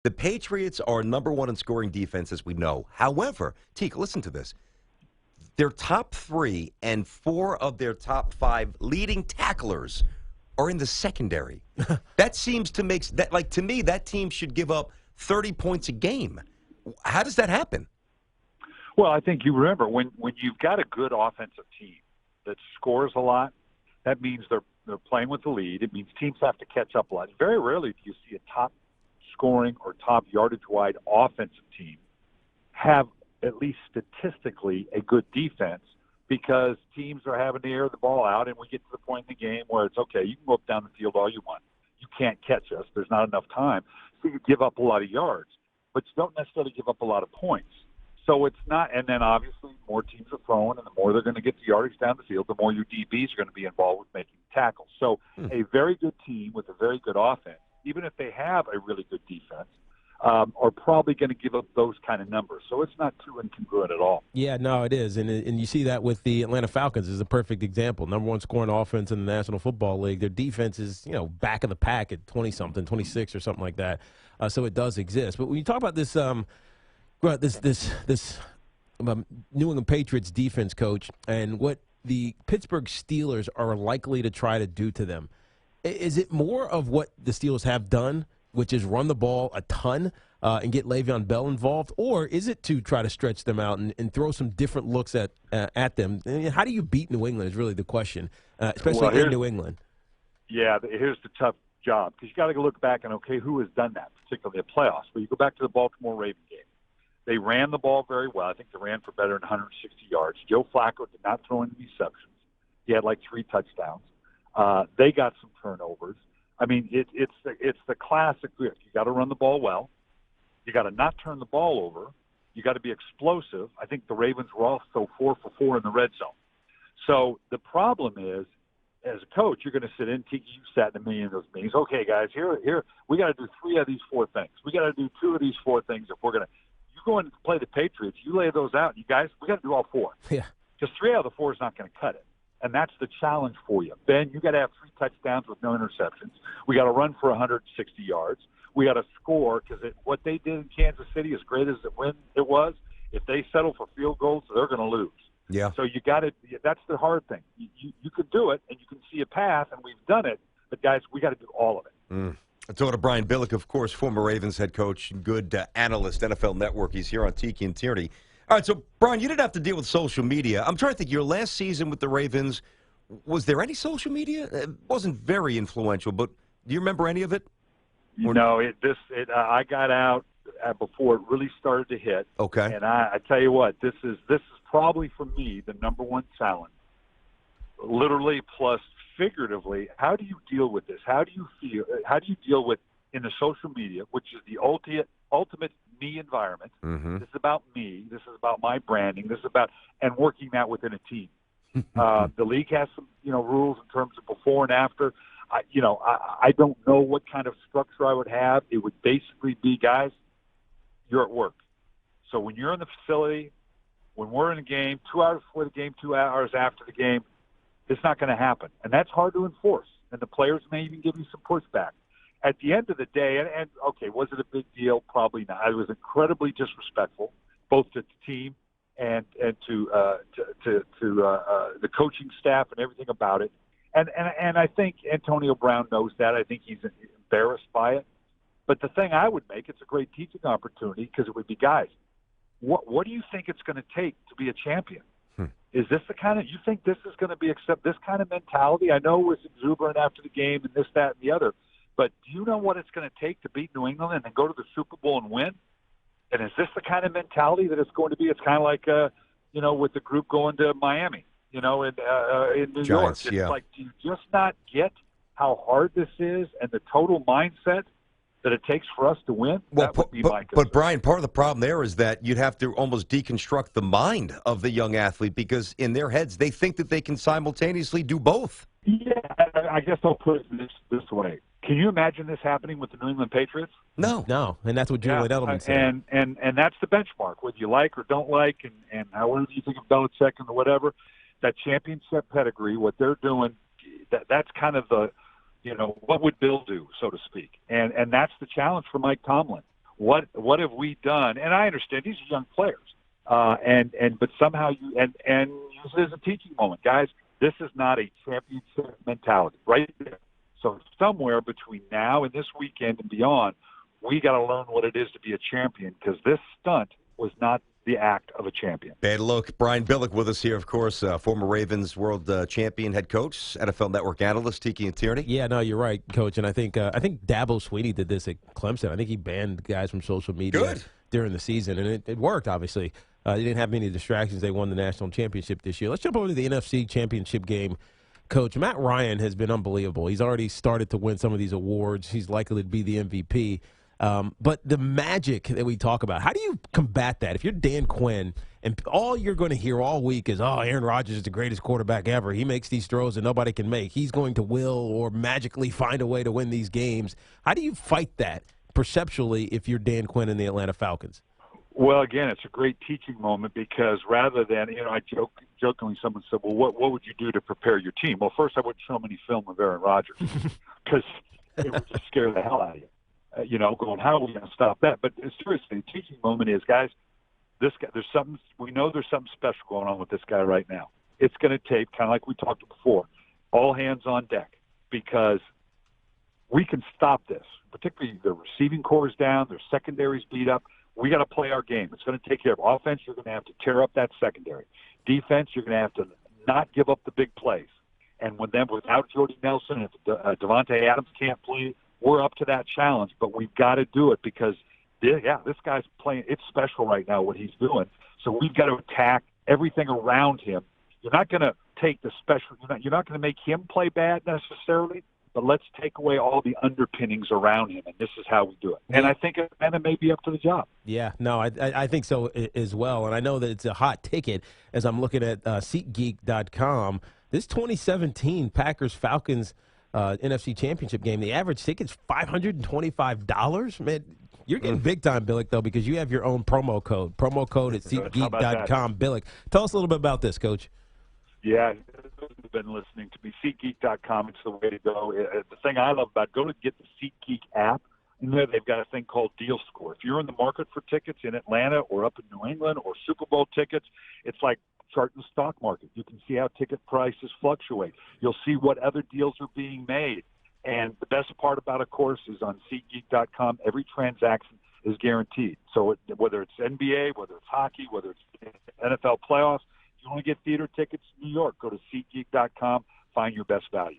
The Patriots are number one in scoring defense, as we know. However, Tiki, listen to this. Their top three and four of their top five leading tacklers are in the secondary. That seems to make that, like, to me, that team should give up 30 points a game. How does that happen? Well, I think you remember when you've got a good offensive team that scores a lot, that means they're playing with the lead. It means teams have to catch up a lot. Very rarely do you see a top scoring or top yardage-wide offensive team have, at least statistically, a good defense, because teams are having to air the ball out, and we get to the point in the game where it's, okay, you can go up down the field all you want. You can't catch us. There's not enough time. So you give up a lot of yards, but you don't necessarily give up a lot of points. So it's not, and then obviously more teams are throwing, and the more they're going to get the yardage down the field, the more your DBs are going to be involved with making tackles. So a very good team with a very good offense, even if they have a really good defense, are probably going to give up those kind of numbers. So it's not too incongruent at all. Yeah, no, it is. And you see that with the Atlanta Falcons is a perfect example. Number one scoring offense in the National Football League. Their defense is, back of the pack at 20-something, 26 or something like that. So it does exist. But when you talk about this New England Patriots defense, coach, and what the Pittsburgh Steelers are likely to try to do to them, is it more of what the Steelers have done, which is run the ball a ton and get Le'Veon Bell involved, or is it to try to stretch them out and throw some different looks at them? How do you beat New England is really the question, especially in New England. Yeah, here's the tough job, because you got to look back and, okay, who has done that, particularly the playoffs? But you go back to the Baltimore Ravens game. They ran the ball very well. I think they ran for better than 160 yards. Joe Flacco did not throw any receptions. He had like 3 touchdowns. They got some turnovers. I mean, it's the classic. You got to run the ball well. You got to not turn the ball over. You got to be explosive. I think the Ravens were also 4 for 4 in the red zone. So the problem is, as a coach, you're going to sit in. Tiki, you sat in a million of those meetings. Okay, guys, here we got to do 3 of these 4 things. We got to do 2 of these 4 things if we're going to. You go in and play the Patriots. You lay those out. You guys, we got to do all 4. Yeah. Because 3 out of the 4 is not going to cut it. And that's the challenge for you. Ben, you got to have 3 touchdowns with no interceptions. We got to run for 160 yards. We got to score, because what they did in Kansas City, as great as it was, if they settle for field goals, they're going to lose. Yeah. So you got to. That's the hard thing. You could do it, and you can see a path, and we've done it. But guys, we got to do all of it. I talked to Brian Billick, of course, former Ravens head coach, good analyst, NFL Network. He's here on Tiki and Tierney. All right, so, Brian, you didn't have to deal with social media. I'm trying to think, your last season with the Ravens, was there any social media? It wasn't very influential, but do you remember any of it? No, I got out before it really started to hit. Okay. And I tell you what, this is probably, for me, the number one challenge, literally plus figuratively. How do you deal with this? How do you feel? How do you deal with, in the social media, which is the ultimate me environment? Mm-hmm. This is about me. This is about my branding. This is about, and working that within a team. The league has some, rules in terms of before and after. I don't know what kind of structure I would have. It would basically be, guys, you're at work. So when you're in the facility, when we're in a game, 2 hours before the game, 2 hours after the game, it's not going to happen. And that's hard to enforce. And the players may even give you some pushback. At the end of the day, and okay, was it a big deal? Probably not. It was incredibly disrespectful, both to the team and to the coaching staff and everything about it. And I think Antonio Brown knows that. I think he's embarrassed by it. But the thing I would make, it's a great teaching opportunity, because it would be, guys, what do you think it's going to take to be a champion? Is this the kind of, you think this is going to be accept this kind of mentality? I know it was exuberant after the game and this, that, and the other, but do you know what it's going to take to beat New England and then go to the Super Bowl and win? And is this the kind of mentality that it's going to be? It's kind of like, with the group going to Miami, in New Giants, York. It's yeah. like, do you just not get how hard this is and the total mindset that it takes for us to win? Well, that would be my concern. but Brian, part of the problem there is that you'd have to almost deconstruct the mind of the young athlete, because in their heads they think that they can simultaneously do both. Yeah, I guess I'll put it this way. Can you imagine this happening with the New England Patriots? No, and that's what Julian Edelman said. And that's the benchmark, whether you like or don't like, and however you think of Belichick and whatever, that championship pedigree, what they're doing, that's kind of the, what would Bill do, so to speak. And that's the challenge for Mike Tomlin. what have we done? And I understand these are young players, but somehow you use it as a teaching moment, guys. This is not a championship mentality, right there. So somewhere between now and this weekend and beyond, we got to learn what it is to be a champion, because this stunt was not the act of a champion. Bad look. Brian Billick with us here, of course, former Ravens world champion head coach, NFL Network analyst, Tiki and Tierney. Yeah, no, you're right, Coach. And I think Dabo Sweeney did this at Clemson. I think he banned guys from social media during the season, and it worked, obviously. They didn't have many distractions. They won the national championship this year. Let's jump over to the NFC championship game. Coach, Matt Ryan has been unbelievable. He's already started to win some of these awards. He's likely to be the MVP. But the magic that we talk about, how do you combat that? If you're Dan Quinn and all you're going to hear all week is, oh, Aaron Rodgers is the greatest quarterback ever. He makes these throws that nobody can make. He's going to will or magically find a way to win these games. How do you fight that perceptually if you're Dan Quinn and the Atlanta Falcons? Well, again, it's a great teaching moment, because rather than, I jokingly, someone said, well, what would you do to prepare your team? Well, first I wouldn't show them any film of Aaron Rodgers, because it would just scare the hell out of you. Going, how are we going to stop that? But seriously, the teaching moment is, guys, this guy, we know there's something special going on with this guy right now. It's going to take, kind of like we talked before, all hands on deck, because we can stop this. Particularly the receiving core is down, their secondary's beat up. We got to play our game. It's going to take care of offense. You're going to have to tear up that secondary. Defense, you're going to have to not give up the big plays. And without Jordy Nelson, if Devontae Adams can't play, we're up to that challenge. But we've got to do it, because, this guy's playing. It's special right now what he's doing. So we've got to attack everything around him. You're not going to take the special. You're not going to make him play bad necessarily. But let's take away all the underpinnings around him, and this is how we do it. And I think Atlanta may be up to the job. Yeah, no, I think so as well. And I know that it's a hot ticket as I'm looking at SeatGeek.com. This 2017 Packers-Falcons NFC Championship game, the average ticket's $525. Man, you're getting big time, Billick, though, because you have your own promo code. Promo code at SeatGeek.com. Billick, tell us a little bit about this, Coach. Yeah, you've been listening to me. SeatGeek.com, it's the way to go. The thing I love about it, go to get the SeatGeek app, and there they've got a thing called Deal Score. If you're in the market for tickets in Atlanta or up in New England or Super Bowl tickets, it's like charting the stock market. You can see how ticket prices fluctuate. You'll see what other deals are being made. And the best part about, of course, is on SeatGeek.com, every transaction is guaranteed. So whether it's NBA, whether it's hockey, whether it's NFL playoffs, you want to get theater tickets in New York, go to SeatGeek.com, find your best value.